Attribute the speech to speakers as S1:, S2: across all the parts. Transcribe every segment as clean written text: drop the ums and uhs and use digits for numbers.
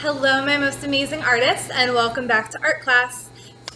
S1: Hello, my most amazing artists, and welcome back to art class.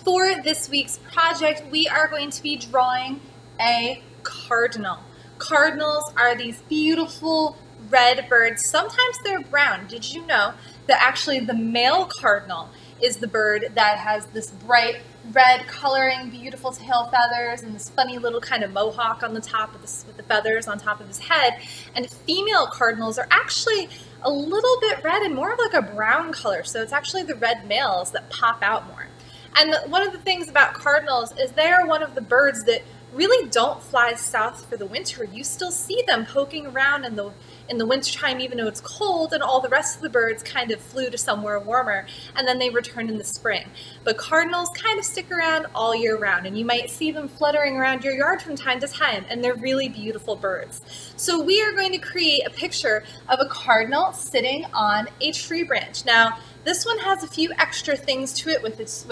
S1: For this week's project, we are going to be drawing a cardinal. Cardinals are these beautiful red birds. Sometimes they're brown. Did you know that actually the male cardinal is the bird that has this bright red coloring, beautiful tail feathers, and this funny little kind of mohawk on the top of this, with the feathers on top of his head. And female cardinals are actually a little bit red and more of like a brown color. So it's actually the red males that pop out more. And one of the things about cardinals is they are one of the birds that really don't fly south for the winter. You still see them poking around in the wintertime, even though it's cold, and all the rest of the birds kind of flew to somewhere warmer, and then they return in the spring. But cardinals kind of stick around all year round, and you might see them fluttering around your yard from time to time, and they're really beautiful birds. So we are going to create a picture of a cardinal sitting on a tree branch. Now, this one has a few extra things to it with its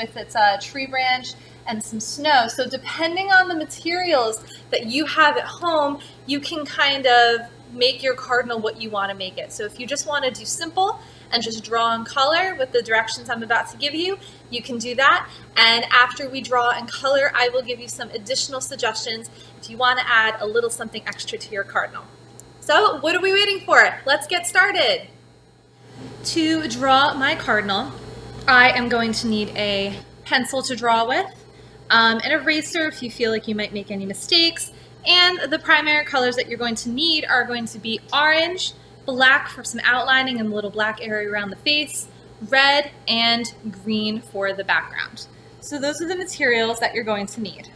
S1: tree branch and some snow. So depending on the materials that you have at home, you can kind of make your cardinal what you want to make it. So if you just want to do simple and just draw in color with the directions I'm about to give you, you can do that. And after we draw in color, I will give you some additional suggestions if you want to add a little something extra to your cardinal. So what are we waiting for? Let's get started. To draw my cardinal, I am going to need a pencil to draw with, an eraser if you feel like you might make any mistakes, and the primary colors that you're going to need are going to be orange, black for some outlining and the little black area around the face, red, and green for the background. So those are the materials that you're going to need.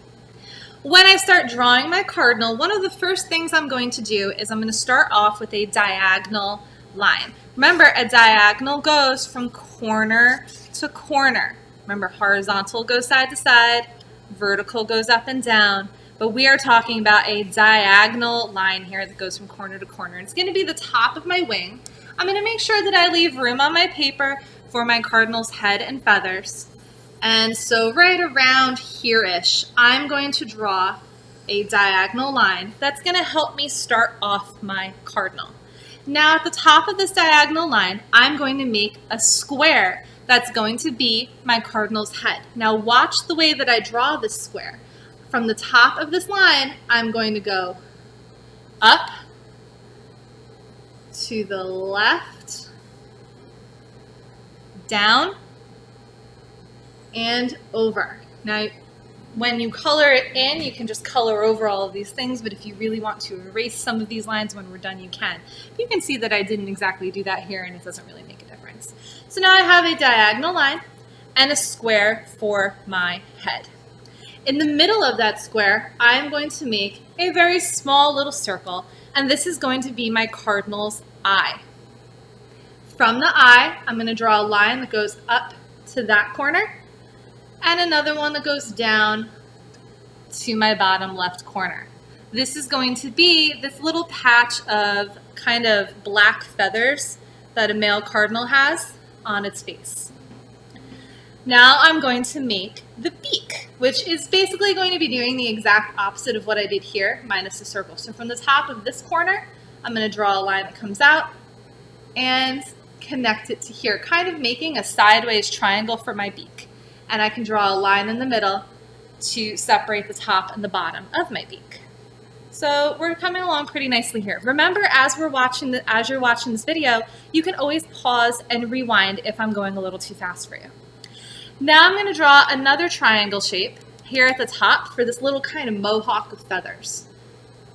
S1: When I start drawing my cardinal, one of the first things I'm going to do is I'm going to start off with a diagonal line. Remember, a diagonal goes from corner to corner. Remember, horizontal goes side to side, vertical goes up and down, but we are talking about a diagonal line here that goes from corner to corner. It's going to be the top of my wing. I'm going to make sure that I leave room on my paper for my cardinal's head and feathers. And so right around here-ish, I'm going to draw a diagonal line that's going to help me start off my cardinal. Now at the top of this diagonal line, I'm going to make a square that's going to be my cardinal's head. Now watch the way that I draw this square. From the top of this line, I'm going to go up, to the left, down, and over. Now, when you color it in, you can just color over all of these things, but if you really want to erase some of these lines when we're done, you can. You can see that I didn't exactly do that here, and it doesn't really make a difference. So now I have a diagonal line and a square for my head. In the middle of that square, I'm going to make a very small little circle, and this is going to be my cardinal's eye. From the eye, I'm going to draw a line that goes up to that corner, and another one that goes down to my bottom left corner. This is going to be this little patch of kind of black feathers that a male cardinal has on its face. Now I'm going to make the beak, which is basically going to be doing the exact opposite of what I did here, minus the circle. So from the top of this corner, I'm going to draw a line that comes out and connect it to here, kind of making a sideways triangle for my beak. And I can draw a line in the middle to separate the top and the bottom of my beak. So we're coming along pretty nicely here. Remember, as you're watching this video, you can always pause and rewind if I'm going a little too fast for you. Now I'm going to draw another triangle shape here at the top for this little kind of mohawk of feathers.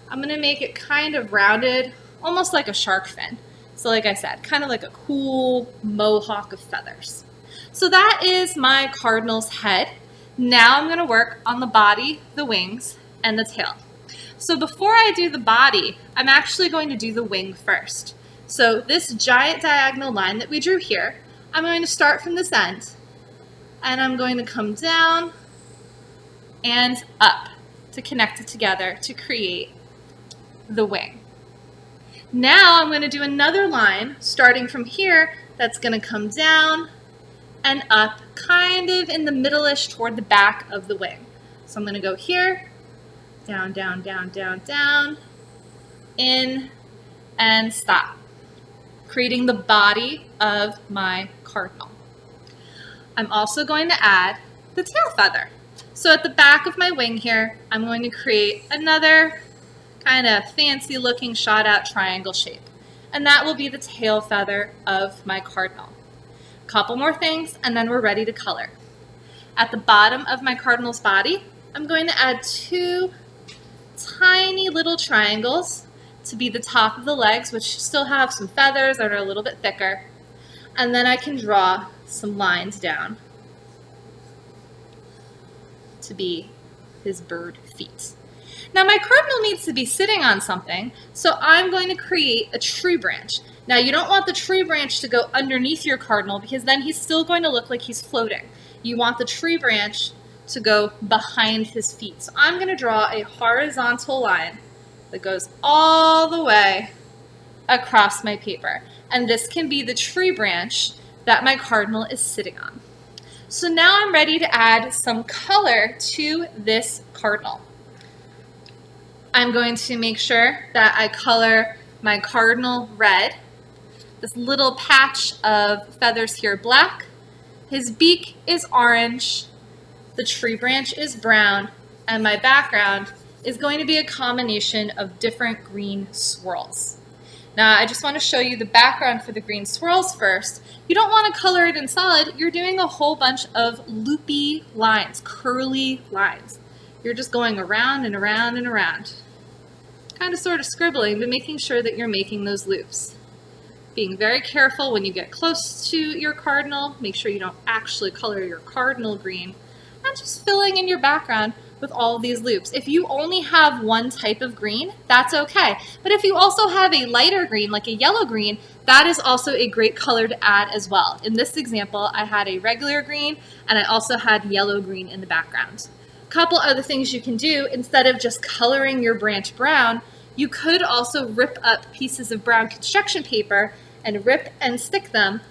S1: I'm going to make it kind of rounded, almost like a shark fin. So like I said, kind of like a cool mohawk of feathers. So that is my cardinal's head. Now I'm going to work on the body, the wings, and the tail. So before I do the body, I'm actually going to do the wing first. So this giant diagonal line that we drew here, I'm going to start from this end, and I'm going to come down and up to connect it together to create the wing. Now I'm going to do another line starting from here that's going to come down and up kind of in the middle-ish toward the back of the wing. So I'm going to go here, down, down, down, down, down, in, and stop. creating the body of my cardinal. I'm also going to add the tail feather. So at the back of my wing here, I'm going to create another kind of fancy looking shot out triangle shape. And that will be the tail feather of my cardinal. A couple more things and then we're ready to color. At the bottom of my cardinal's body, I'm going to add 2 tiny little triangles to be the top of the legs, which still have some feathers that are a little bit thicker. And then I can draw some lines down to be his bird feet. Now my cardinal needs to be sitting on something, so I'm going to create a tree branch. Now you don't want the tree branch to go underneath your cardinal because then he's still going to look like he's floating. You want the tree branch to go behind his feet. So I'm going to draw a horizontal line that goes all the way across my paper. And this can be the tree branch that my cardinal is sitting on. So now I'm ready to add some color to this cardinal. I'm going to make sure that I color my cardinal red. This little patch of feathers here black. His beak is orange. The tree branch is brown. And my background is going to be a combination of different green swirls. Now I just want to show you the background for the green swirls first. You don't want to color it in solid. You're doing a whole bunch of loopy lines, curly lines. You're just going around and around and around. Kind of sort of scribbling, but making sure that you're making those loops. Being very careful when you get close to your cardinal. Make sure you don't actually color your cardinal green. And just filling in your background with all of these loops. If you only have one type of green, that's okay. But if you also have a lighter green, like a yellow green, that is also a great color to add as well. In this example, I had a regular green and I also had yellow green in the background. A couple other things you can do, instead of just coloring your branch brown, you could also rip up pieces of brown construction paper and rip and stick them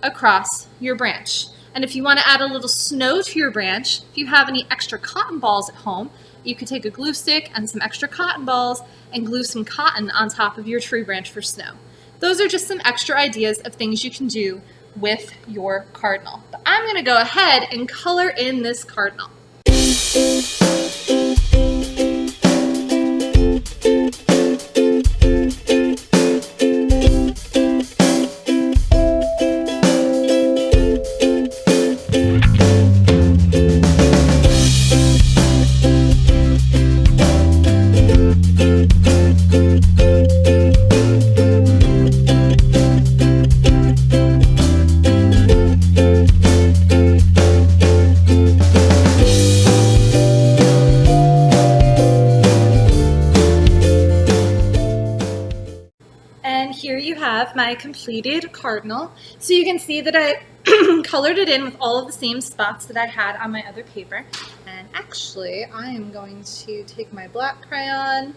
S1: across your branch. And if you want to add a little snow to your branch, if you have any extra cotton balls at home, you could take a glue stick and some extra cotton balls and glue some cotton on top of your tree branch for snow. Those are just some extra ideas of things you can do with your cardinal. But I'm going to go ahead and color in this cardinal. And here you have my completed cardinal. So you can see that I colored it in with all of the same spots that I had on my other paper. And actually, I am going to take my black crayon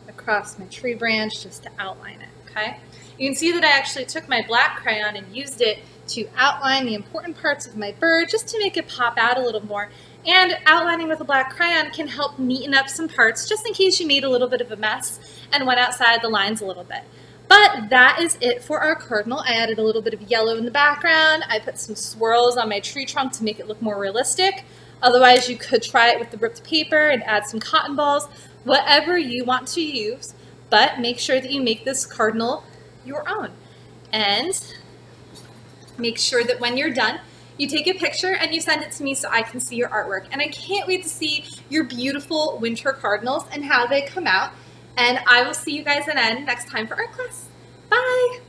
S1: across my tree branch just to outline it, okay? You can see that I actually took my black crayon and used it to outline the important parts of my bird just to make it pop out a little more. And outlining with a black crayon can help neaten up some parts just in case you made a little bit of a mess and went outside the lines a little bit. But that is it for our cardinal. I added a little bit of yellow in the background. I put some swirls on my tree trunk to make it look more realistic. Otherwise, you could try it with the ripped paper and add some cotton balls, whatever you want to use. But make sure that you make this cardinal your own. And make sure that when you're done, you take a picture and you send it to me so I can see your artwork. And I can't wait to see your beautiful winter cardinals and how they come out. And I will see you guys again next time for art class. Bye!